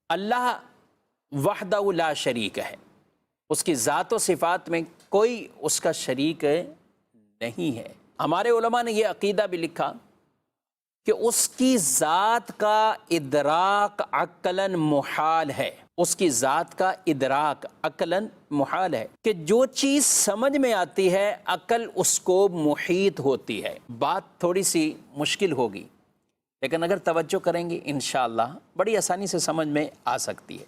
اللہ وحدہ لا شریک ہے، اس کی ذات و صفات میں کوئی اس کا شریک نہیں ہے۔ ہمارے علماء نے یہ عقیدہ بھی لکھا کہ اس کی ذات کا ادراک عقلاً محال ہے، اس کی ذات کا ادراک عقلاً محال ہے کہ جو چیز سمجھ میں آتی ہے عقل اس کو محیط ہوتی ہے۔ بات تھوڑی سی مشکل ہوگی لیکن اگر توجہ کریں گے انشاءاللہ بڑی آسانی سے سمجھ میں آ سکتی ہے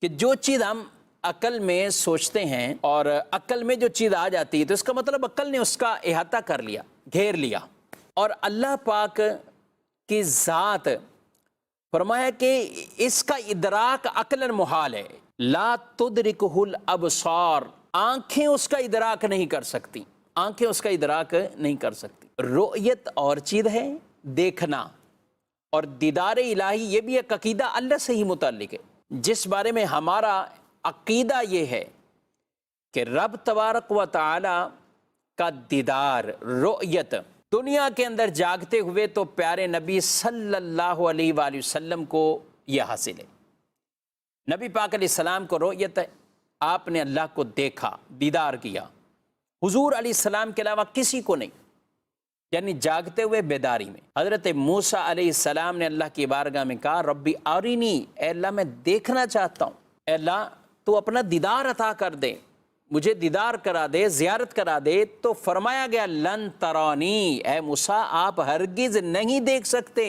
کہ جو چیز ہم عقل میں سوچتے ہیں اور عقل میں جو چیز آ جاتی ہے تو اس کا مطلب عقل نے اس کا احاطہ کر لیا، گھیر لیا۔ اور اللہ پاک کی ذات فرمایا کہ اس کا ادراک عقلاً محال ہے، لا تدرکہ الابصار، آنکھیں اس کا ادراک نہیں کر سکتی، آنکھیں اس کا ادراک نہیں کر سکتی۔ رؤیت اور چیز ہے، دیکھنا، اور دیدار الہی یہ بھی ایک عقیدہ اللہ سے ہی متعلق ہے، جس بارے میں ہمارا عقیدہ یہ ہے کہ رب تبارک و تعالی کا دیدار، رؤیت دنیا کے اندر جاگتے ہوئے تو پیارے نبی صلی اللہ علیہ وآلہ وسلم کو یہ حاصل ہے۔ نبی پاک علیہ السلام کو رؤیت ہے، آپ نے اللہ کو دیکھا، دیدار کیا، حضور علیہ السلام کے علاوہ کسی کو نہیں، یعنی جاگتے ہوئے بیداری میں۔ حضرت موسیٰ علیہ السلام نے اللہ کی بارگاہ میں کہا ربی ارینی، اے اللہ میں دیکھنا چاہتا ہوں، اے اللہ تو اپنا دیدار عطا کر دے، مجھے دیدار کرا دے، زیارت کرا دے۔ تو فرمایا گیا لن ترانی، اے موسیٰ آپ ہرگز نہیں دیکھ سکتے،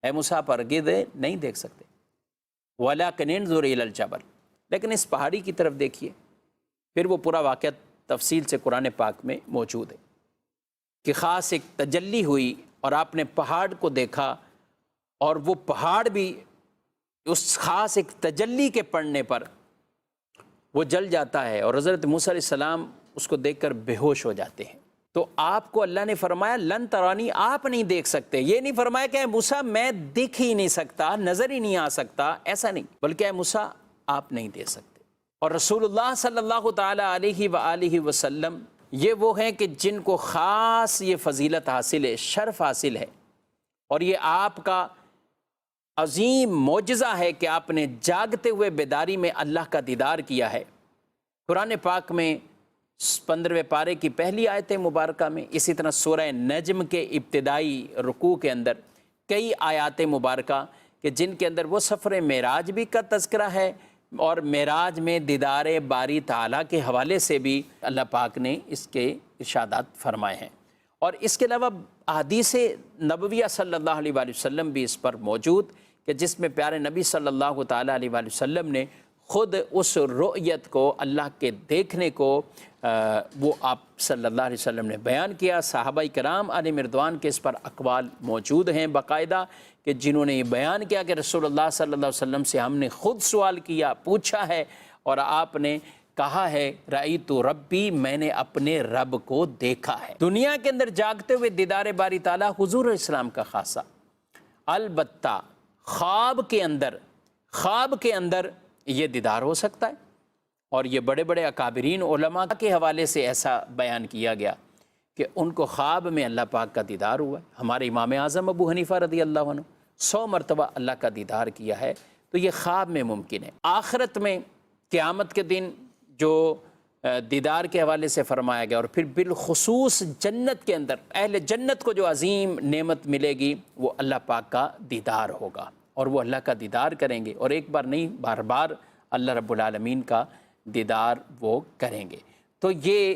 اے موسیٰ آپ ہرگز نہیں دیکھ سکتے، وَلَكِنِ انظُرْ إِلَى الْجَبَلِ، لیکن اس پہاڑی کی طرف دیکھیے۔ پھر وہ پورا واقعہ تفصیل سے قرآن پاک میں موجود ہے کہ خاص ایک تجلی ہوئی اور آپ نے پہاڑ کو دیکھا، اور وہ پہاڑ بھی اس خاص ایک تجلی کے پڑنے پر وہ جل جاتا ہے، اور حضرت موسیٰ علیہ السلام اس کو دیکھ کر بے ہوش ہو جاتے ہیں۔ تو آپ کو اللہ نے فرمایا لن ترانی، آپ نہیں دیکھ سکتے۔ یہ نہیں فرمایا کہ اے موسیٰ میں دیکھ ہی نہیں سکتا، نظر ہی نہیں آ سکتا، ایسا نہیں، بلکہ اے موسیٰ آپ نہیں دیکھ سکتے۔ اور رسول اللہ صلی اللہ تعالی علیہ وآلہ وسلم یہ وہ ہیں کہ جن کو خاص یہ فضیلت حاصل ہے، شرف حاصل ہے، اور یہ آپ کا عظیم معجزہ ہے کہ آپ نے جاگتے ہوئے بیداری میں اللہ کا دیدار کیا ہے۔ قرآن پاک میں 15ویں پارے کی پہلی آیت مبارکہ میں، اسی طرح سورہ نجم کے ابتدائی رکوع کے اندر کئی آیات مبارکہ کہ جن کے اندر وہ سفر معراج بھی کا تذکرہ ہے، اور معراج میں دیدار باری تعالیٰ کے حوالے سے بھی اللہ پاک نے اس کے ارشادات فرمائے ہیں۔ اور اس کے علاوہ احادیث نبویہ صلی اللہ علیہ وآلہ وسلم بھی اس پر موجود کہ جس میں پیارے نبی صلی اللہ تعالیٰ علیہ وآلہ وسلم نے خود اس رؤیت کو، اللہ کے دیکھنے کو وہ آپ صلی اللہ علیہ وسلم نے بیان کیا۔ صحابہ کرام علیہم رضوان کے اس پر اقوال موجود ہیں باقاعدہ کہ جنہوں نے یہ بیان کیا کہ رسول اللہ صلی اللہ علیہ وسلم سے ہم نے خود سوال کیا، پوچھا ہے، اور آپ نے کہا ہے رأیت ربی، میں نے اپنے رب کو دیکھا ہے۔ دنیا کے اندر جاگتے ہوئے دیدار باری تعالیٰ حضور علیہ السلام کا خاصہ، البتہ خواب کے اندر یہ دیدار ہو سکتا ہے، اور یہ بڑے بڑے اکابرین علماء کے حوالے سے ایسا بیان کیا گیا کہ ان کو خواب میں اللہ پاک کا دیدار ہوا ہے۔ ہمارے امام اعظم ابو حنیفہ رضی اللہ عنہ 100 مرتبہ اللہ کا دیدار کیا ہے، تو یہ خواب میں ممکن ہے۔ آخرت میں قیامت کے دن جو دیدار کے حوالے سے فرمایا گیا، اور پھر بالخصوص جنت کے اندر اہل جنت کو جو عظیم نعمت ملے گی وہ اللہ پاک کا دیدار ہوگا، اور وہ اللہ کا دیدار کریں گے، اور ایک بار نہیں بار بار اللہ رب العالمین کا دیدار وہ کریں گے۔ تو یہ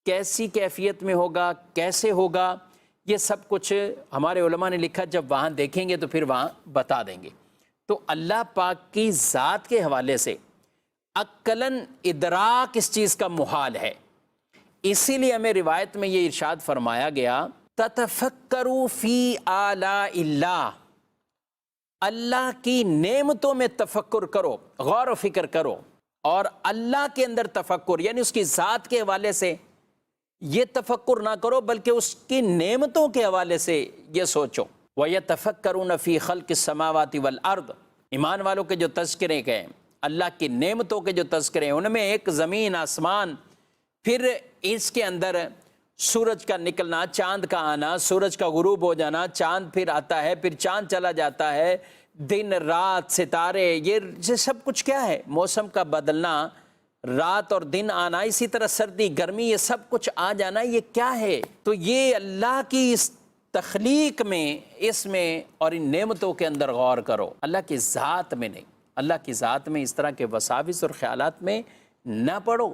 کیسی کیفیت میں ہوگا، کیسے ہوگا، یہ سب کچھ ہمارے علماء نے لکھا، جب وہاں دیکھیں گے تو پھر وہاں بتا دیں گے۔ تو اللہ پاک کی ذات کے حوالے سے عقلاً ادراک اس چیز کا محال ہے، اسی لیے ہمیں روایت میں یہ ارشاد فرمایا گیا تتفکروا فی آلاء اللہ، اللہ کی نعمتوں میں تفکر کرو، غور و فکر کرو، اور اللہ کے اندر تفکر یعنی اس کی ذات کے حوالے سے یہ تفکر نہ کرو بلکہ اس کی نعمتوں کے حوالے سے یہ سوچو۔ وَيَتَفَكَّرُونَ فِي خَلْقِ السَّمَاوَاتِ وَالْأَرْضِ، ایمان والوں کے جو تذکرے گئے، اللہ کی نعمتوں کے جو تذکرے ہیں، ان میں ایک زمین آسمان، پھر اس کے اندر سورج کا نکلنا، چاند کا آنا، سورج کا غروب ہو جانا، چاند پھر آتا ہے، پھر چاند چلا جاتا ہے، دن رات ستارے، یہ سب کچھ کیا ہے؟ موسم کا بدلنا، رات اور دن آنا، اسی طرح سردی گرمی، یہ سب کچھ آ جانا، یہ کیا ہے؟ تو یہ اللہ کی اس تخلیق میں، اس میں اور ان نعمتوں کے اندر غور کرو، اللہ کی ذات میں نہیں۔ اللہ کی ذات میں اس طرح کے وساوس اور خیالات میں نہ پڑو۔